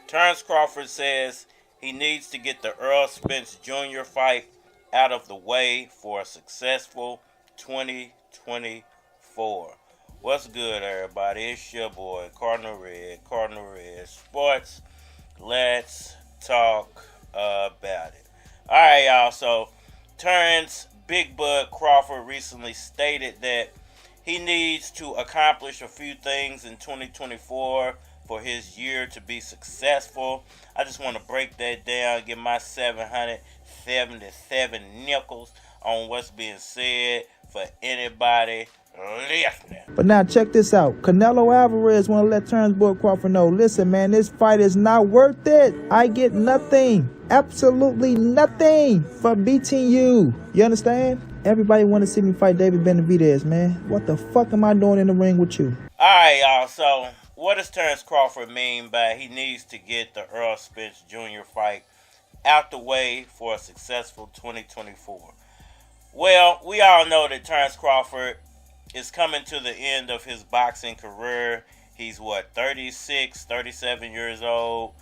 Terence Crawford says he needs to get the Errol Spence Jr. fight out of the way for a successful 2024. What's good, everybody? It's your boy, Cardinal Red Sports. Let's talk about it. Alright, y'all. So, Terence Big Bud Crawford recently stated that he needs to accomplish a few things in 2024 for his year to be successful. I just want to break that down, give my 777 nickels on what's being said for anybody listening. But now check this out. Canelo Alvarez want to let Terence Bud Crawford know, listen, man, this fight is not worth it. I get nothing, absolutely nothing for beating you. You understand? Everybody want to see me fight David Benavidez, man. What the fuck am I doing in the ring with you? Alright, y'all. So, what does Terence Crawford mean by he needs to get the Errol Spence Jr. fight out the way for a successful 2024? Well, we all know that Terence Crawford is coming to the end of his boxing career. He's, 36, 37 years old.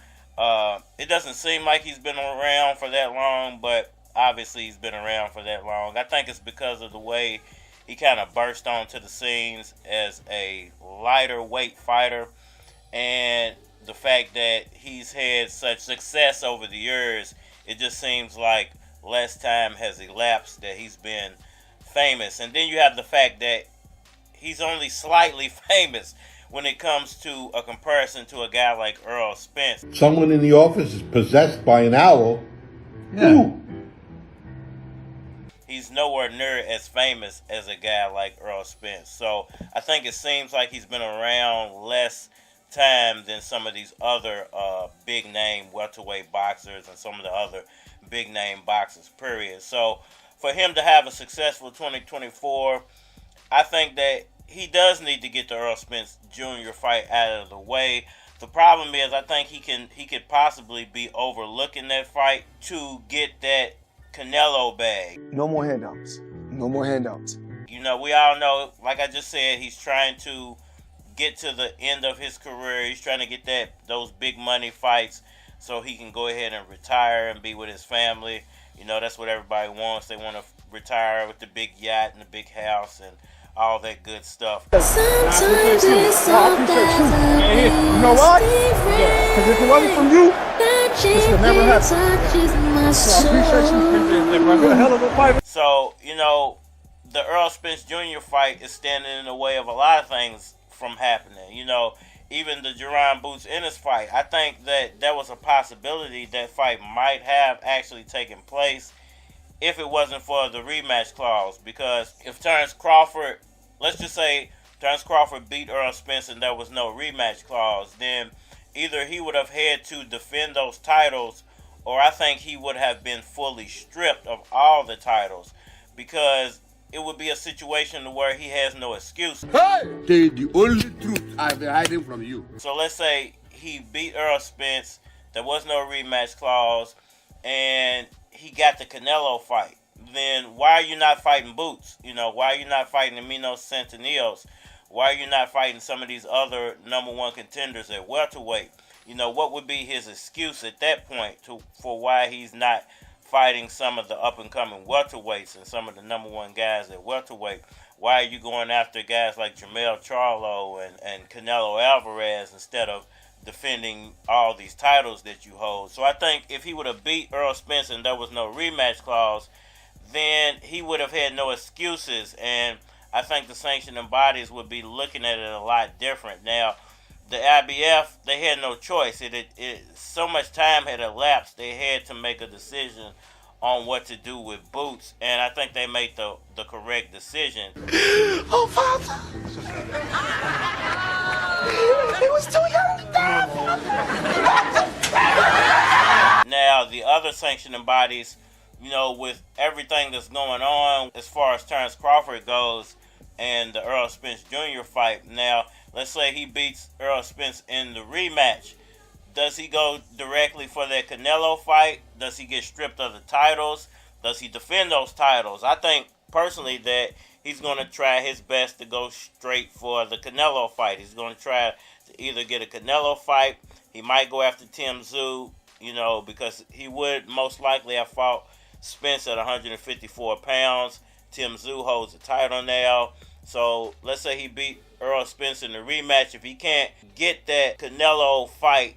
It doesn't seem like he's been around for that long, but obviously he's been around for that long. I think it's because of the way he kind of burst onto the scenes as a lighter weight fighter, and the fact that he's had such success over the years. It just seems like less time has elapsed that he's been famous. And then you have the fact that he's only slightly famous when it comes to a comparison to a guy like Errol Spence. Someone in the office is possessed by an owl. Yeah. Ooh. He's nowhere near as famous as a guy like Errol Spence. So I think it seems like he's been around less time than some of these other big name welterweight boxers and some of the other big name boxers, period. So for him to have a successful 2024, I think that he does need to get the Errol Spence Jr. fight out of the way. The problem is, I think he could possibly be overlooking that fight to get that Canelo bag. No more handouts. No more handouts. You know, we all know, like I just said, he's trying to get to the end of his career. He's trying to get those big money fights so he can go ahead and retire and be with his family. You know, that's what everybody wants. They want to retire with the big yacht and the big house and all that good stuff. Sometimes it's all that You know why? Because if it wasn't from you, this would never happen. So I appreciate you. You're a hell of a fighter. So, you know, the Errol Spence Jr. fight is standing in the way of a lot of things from happening. You know, even the Jerron Boots Ennis fight, I think that there was a possibility that fight might have actually taken place if it wasn't for the rematch clause. Because if Terence Crawford, let's just say Terence Crawford beat Errol Spence and there was no rematch clause, then either he would have had to defend those titles, or I think he would have been fully stripped of all the titles, because it would be a situation where he has no excuse. Hey! The only truth I've been hiding from you. So let's say he beat Errol Spence, there was no rematch clause, and he got the Canelo fight. Then why are you not fighting Boots? You know, why are you not fighting Amino Centinels? Why are you not fighting some of these other number one contenders at welterweight? You know, what would be his excuse at that point for why he's not fighting some of the up-and-coming welterweights and some of the number one guys at welterweight? Why are you going after guys like Jermell Charlo and Canelo Alvarez instead of defending all these titles that you hold? So I think if he would have beat Errol Spence and there was no rematch clause, then he would have had no excuses, and I think the sanctioning bodies would be looking at it a lot different. Now, the IBF, they had no choice. So much time had elapsed, they had to make a decision on what to do with Boots, and I think they made the correct decision. Oh, Father! He was too young to die! Now, the other sanctioning bodies, you know, with everything that's going on as far as Terence Crawford goes and the Errol Spence Jr. fight, now, let's say he beats Errol Spence in the rematch. Does he go directly for that Canelo fight? Does he get stripped of the titles? Does he defend those titles? I think, personally, that he's going to try his best to go straight for the Canelo fight. He's going to try to either get a Canelo fight. He might go after Tim Tszyu, because he would most likely have fought Spence at 154 pounds. Tim Tszyu holds the title now. So let's say he beat Errol Spence in the rematch. If he can't get that Canelo fight,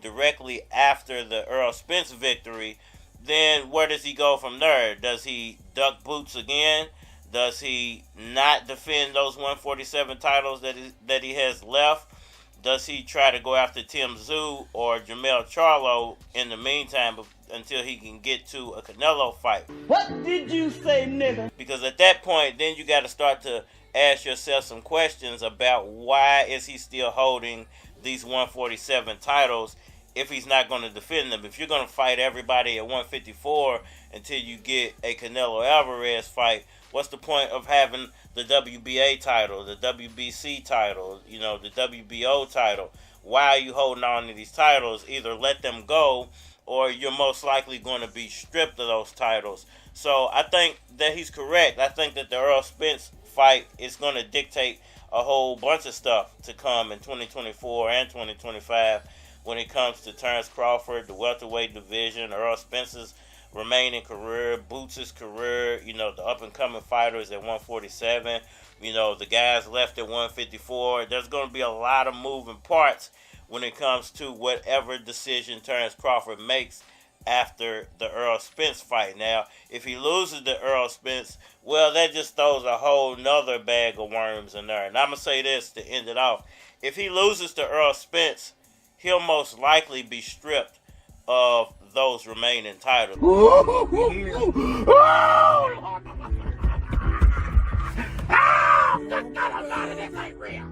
directly after the Errol Spence victory, then where does he go from there? Does he duck boots again? Does he not defend those 147 titles that he has left? Does he try to go after Tim Tszyu or Jermell Charlo in the meantime until he can get to a Canelo fight? What did you say, nigga? Because at that point, then you got to start to ask yourself some questions about why is he still holding these 147 titles if he's not going to defend them. If you're going to fight everybody at 154 until you get a Canelo Alvarez fight, what's the point of having the WBA title, the WBC title, the WBO title? Why are you holding on to these titles? Either let them go or you're most likely going to be stripped of those titles. So I think that he's correct. I think that the Errol Spence fight is going to dictate a whole bunch of stuff to come in 2024 and 2025 when it comes to Terence Crawford, the welterweight division, Errol Spence's remaining career, Boots' career, the up-and-coming fighters at 147, the guys left at 154. There's going to be a lot of moving parts when it comes to whatever decision Terence Crawford makes after the Errol Spence fight. Now, if he loses to Errol Spence, well, that just throws a whole nother bag of worms in there. And I'm going to say this to end it off. If he loses to Errol Spence, he'll most likely be stripped of those remaining titles.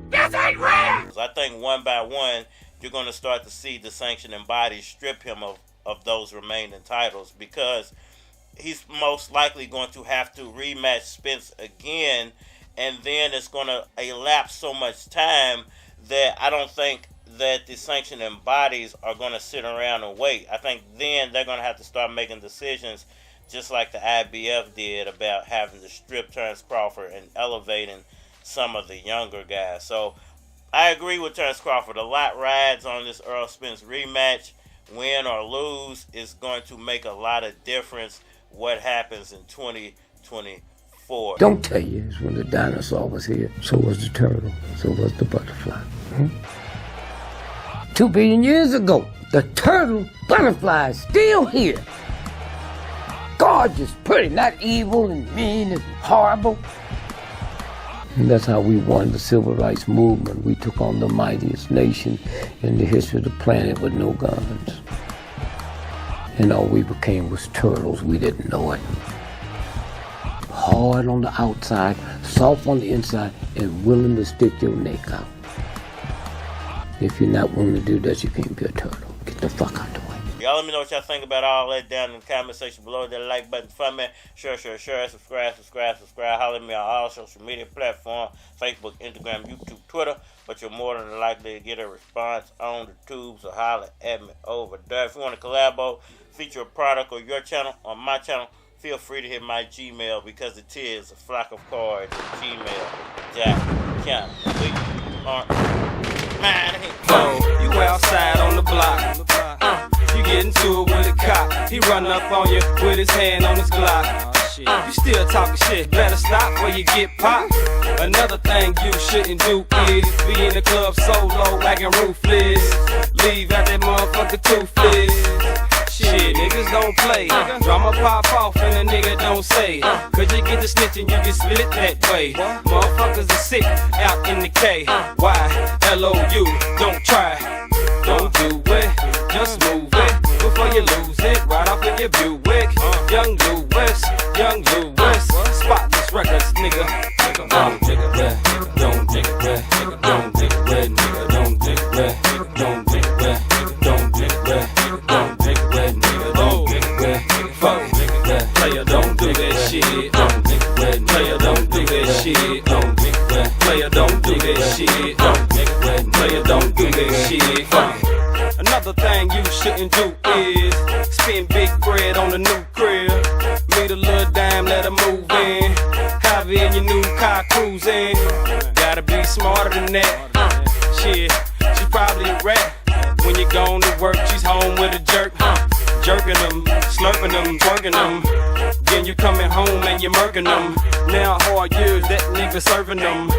This ain't real! I think one by one, you're going to start to see the sanctioning bodies strip him of those remaining titles, because he's most likely going to have to rematch Spence again, and then it's going to elapse so much time that I don't think that the sanctioning bodies are going to sit around and wait. I think then they're going to have to start making decisions just like the IBF did about having to strip Terence Crawford and elevating some of the younger guys. So I agree with Terence Crawford. A lot rides on this Errol Spence rematch. Win or lose is going to make a lot of difference what happens in 2024. Don't tell you, it's when the dinosaur was here, so was the turtle, so was the butterfly. 2 billion years ago, the turtle butterfly is still here. Gorgeous, pretty, not evil and mean and horrible. And that's how we won the civil rights movement. We took on the mightiest nation in the history of the planet with no guns. And all we became was turtles. We didn't know it. Hard on the outside, soft on the inside, and willing to stick your neck out. If you're not willing to do that, you can't be a turtle. Get the fuck out the way. Y'all let me know what y'all think about all that down in the comment section below. That like button for me. Share, subscribe. Holler at me on all social media platforms. Facebook, Instagram, YouTube, Twitter. But you're more than likely to get a response on the tubes, so holler at me over there. If you want to collabo, feature a product or your channel on my channel, feel free to hit my Gmail, because it is a flock of cards at gmail.com. We are you outside on the block. You get into it with a cop. He run up on you with his hand on his Glock. You still talking shit, better stop before you get popped. Another thing you shouldn't do is be in the club solo, acting ruthless. Leave out that motherfucker toothless. Shit, niggas don't play. Drama pop off and a nigga don't say. Cause you get the snitching, you get split that way. Motherfuckers are sick out in the K. Y-L-O-U, don't try. Don't do it, just move it. Before you lose it, right off in your Buick. Young Lewis, Spotless Records, nigga. Don't dig it red, don't dig it red, don't dig it red, nigga. Don't dig it red, don't dig it red, don't dig it red, don't dig it red, nigga. Don't dig it red, fuck dig it red. Player, don't do that shit. Don't dig it red, player, don't do that shit. Don't dig it red, player, don't do that shit. Don't dig it red, player, don't do that shit. Another thing you shouldn't do is spend big bread on a new crib. Meet a little dime, let her move in. Have in your new car cruising. Gotta be smarter than that. Shit, she home with a jerk, jerking them, slurping them, twerking them. Then you coming home and you murking them. Now hard years that nigga serving them.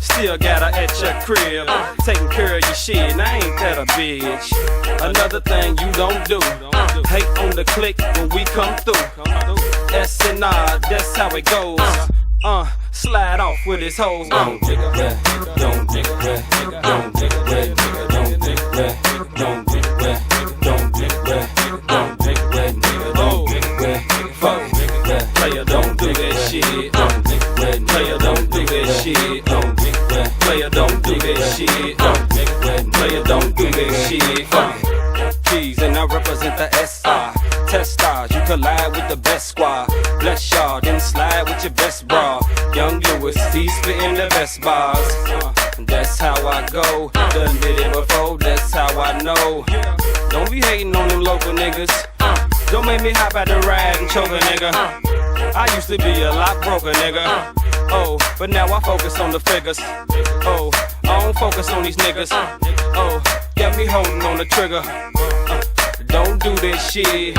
Still got her at your crib, taking care of your shit. Now ain't that a bitch? Another thing you don't do, hate on the click when we come through. S&R, that's how it goes. Slide off with his hoes. Don't nigga, don't nigga, don't nigga, don't nigga, don't nigga, don't nigga, don't nigga, don't nigga, fuck nigga, player don't do that shit. Don't nigga, player don't do that shit. Don't nigga, player don't do that shit. Don't nigga, player don't do that shit. Fuck G's and I represent the SI. Test stars, you collide with the best squad. Bless y'all, then slide with your best bra. Young Lewis, he's spitting the best bars. That's how I go. Done did it before, that's how I know. Don't be hating on them local niggas. Don't make me hop out the ride and choke a nigga. I used to be a lot broker, nigga. Oh, but now I focus on the figures. Oh, I don't focus on these niggas. Oh, got me holding on the trigger. Don't do that shit.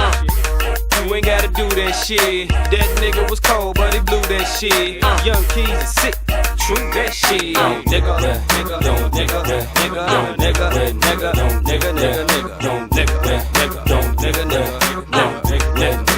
You ain't gotta do that shit. That nigga was cold, but he blew that shit. Young Keys is sick. True that shit. Don't nigga, nigga, don't nigga, nigga, don't nigga, nigga, don't nigga, nigga, nigga, don't nigga, nigga, don't nigga, nigga, don't nigga, nigga.